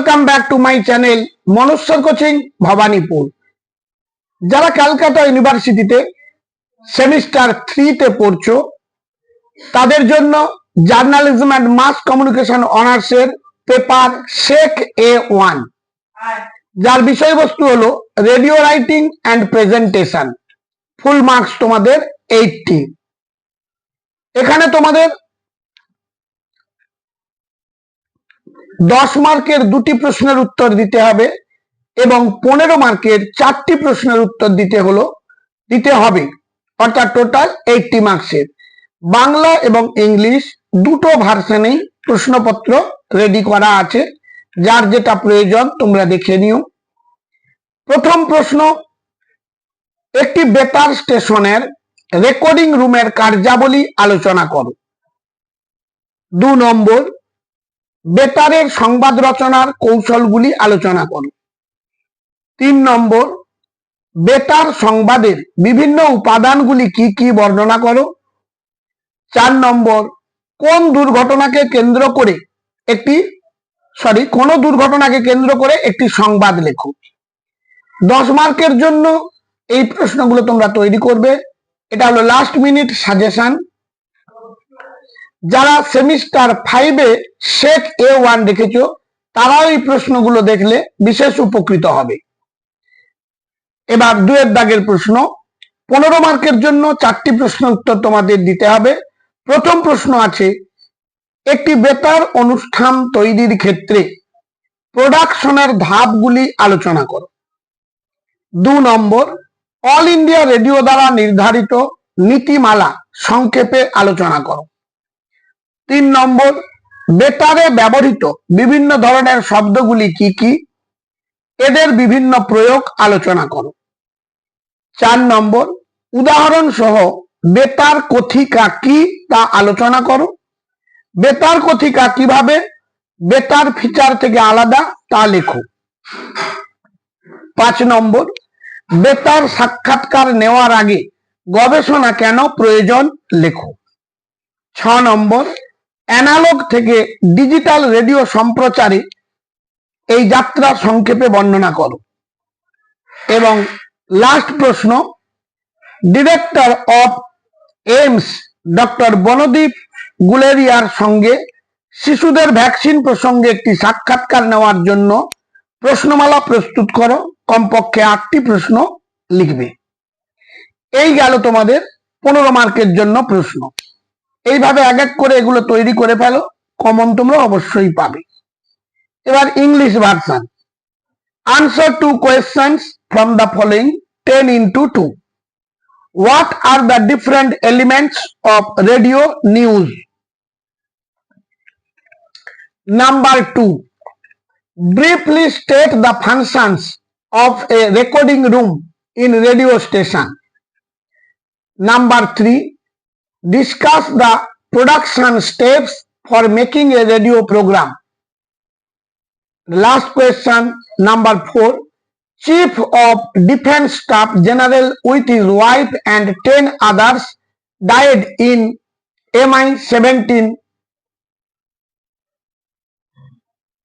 Welcome back to my channel Manoswar coaching Bhowanipore. যারা ক্যালকাটা ইউনিভার্সিটিতে semester 3 তে পড়ছো তাদের জন্য জার্নালিজম অ্যান্ড মাস কমিউনিকেশন অনার্সের পেপার শেখ A1, যার বিষয়বস্তু হলো radio writing and presentation. Full marks তোমাদের 80। এখানে তোমাদের 10 মার্কের 2টি প্রশ্নের উত্তর দিতে হবে এবং 15 মার্কের 4টি প্রশ্নের উত্তর দিতে হবে, অর্থাৎ টোটাল 80 মার্কসের। বাংলা এবং ইংলিশ দুটো ভার্সনেই প্রশ্নপত্র রেডি করা আছে, যার যেটা প্রয়োজন তোমরা দেখে নিও। প্রথম প্রশ্ন, একটি বেতার স্টেশনের রেকর্ডিং রুমের কার্যাবলী আলোচনা করো। 2 নম্বর, বেতারের সংবাদ রচনার কৌশলগুলি আলোচনা করো। 3 নম্বর, বেতার সংবাদের বিভিন্ন উপাদানগুলি কি কি বর্ণনা করো। 4 নম্বর, কোন দুর্ঘটনাকে কেন্দ্র করে একটি সংবাদ লেখো। 10 মার্কের জন্য এই প্রশ্নগুলো তোমরা তৈরি করবে। এটা হলো লাস্ট মিনিট সাজেশন। যারা সেমিস্টার 5-এ শেখ A1 দেখেছো তারাও এই প্রশ্নগুলো দেখলে বিশেষ উপকৃত হবে। এবার 2 দাগের প্রশ্ন, 15 মার্কের জন্য 4টি প্রশ্ন উত্তর তোমাদের দিতে হবে। প্রথম প্রশ্ন আছে, একটি বেতার অনুষ্ঠান তৈরির ক্ষেত্রে প্রোডাকশনের ধাপগুলি আলোচনা করো। 2 নম্বর, অল ইন্ডিয়া রেডিও দ্বারা নির্ধারিত নীতিমালা সংক্ষেপে আলোচনা করো। 3 নম্বর, বেতারে ব্যবহৃত বিভিন্ন ধরনের শব্দগুলি কি কি, এদের বিভিন্ন প্রয়োগ আলোচনা করো। 4 নম্বর, উদাহরণ সহ বেতার কথিকা কি তা আলোচনা করো। বেতার কথিকা কিভাবে বেতার ফিচার থেকে আলাদা তা লেখো। 5 নম্বর, বেতার সাক্ষাৎকার নেওয়ার আগে গবেষণা কেন প্রয়োজন লেখো। 6 নম্বর, অ্যানালগ থেকে ডিজিটাল রেডিও সম্প্রচারে এই যাত্রা সংক্ষেপে বর্ণনা করো। এবং লাস্ট প্রশ্ন, director of AIIMS doctor Bondip গুলেরিয়ার সঙ্গে শিশুদের ভ্যাকসিন প্রসঙ্গে একটি সাক্ষাৎকার নেওয়ার জন্য প্রশ্নমালা প্রস্তুত করো। কমপক্ষে 8টি প্রশ্ন লিখবে। এই গেল তোমাদের 15 মার্কের জন্য প্রশ্ন। এইভাবে এক এক করে এগুলো তৈরি করে ফেলো, কমন তোমরা অবশ্যই পাবে। এবার English version. Answer 2 questions from the following 10x2. What are the different elements of radio news? Number 2, briefly state the functions of a recording room in radio station. Number 3, discuss the production steps for making a radio program. Last question, number 4, Chief of Defence Staff General with his wife and 10 others died in Mi-17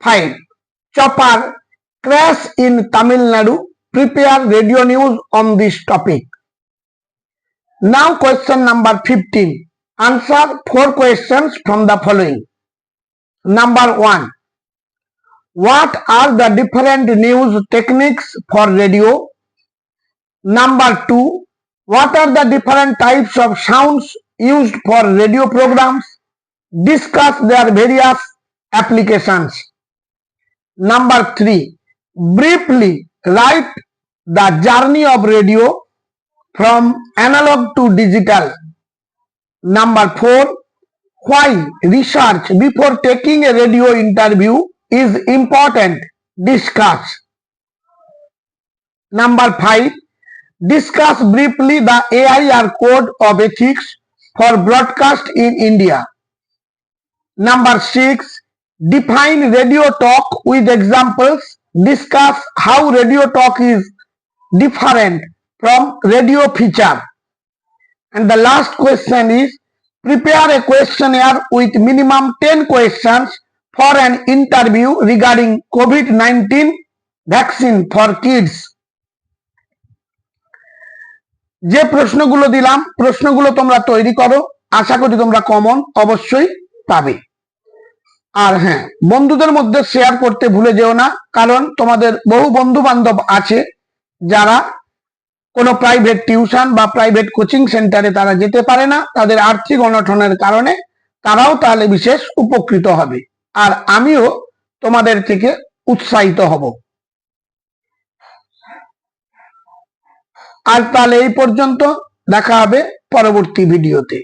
5 chopper crash in Tamil Nadu. Prepare radio news on this topic. Now question number 15. Answer 4 questions from the following. Number 1, what are the different news techniques for radio? Number 2, what are the different types of sounds used for radio programs? Discuss their various applications. Number 3, briefly write the journey of radio from analog to digital. Number 4, why research before taking a radio interview is important. Discuss. Number 5, discuss briefly the AIR code of ethics for broadcast in India. Number 6, define radio talk with examples. Discuss how radio talk is different from radio feature. And the last question is, prepare a questionnaire with minimum 10 questions for an interview regarding COVID-19 vaccine for kids. যে প্রশ্নগুলো দিলাম প্রশ্নগুলো তোমরা তৈরি করো, আশা করি তোমরা common অবশ্যই পাবে। আর হ্যাঁ, বন্ধুদের মধ্যে শেয়ার করতে ভুলে যেও না, কারণ তোমাদের বহু বন্ধু বান্ধব আছে যারা কোনো প্রাইভেট টিউশন বা প্রাইভেট কোচিং সেন্টারে তারা যেতে পারে না, তাদের আর্থিক অনটনের কারণে। তারাও তাহলে বিশেষ উপকৃত হবে, আর আমিও তোমাদের থেকে উৎসাহিত হব। আর তাহলে এই পর্যন্ত, দেখা হবে পরবর্তী ভিডিওতে।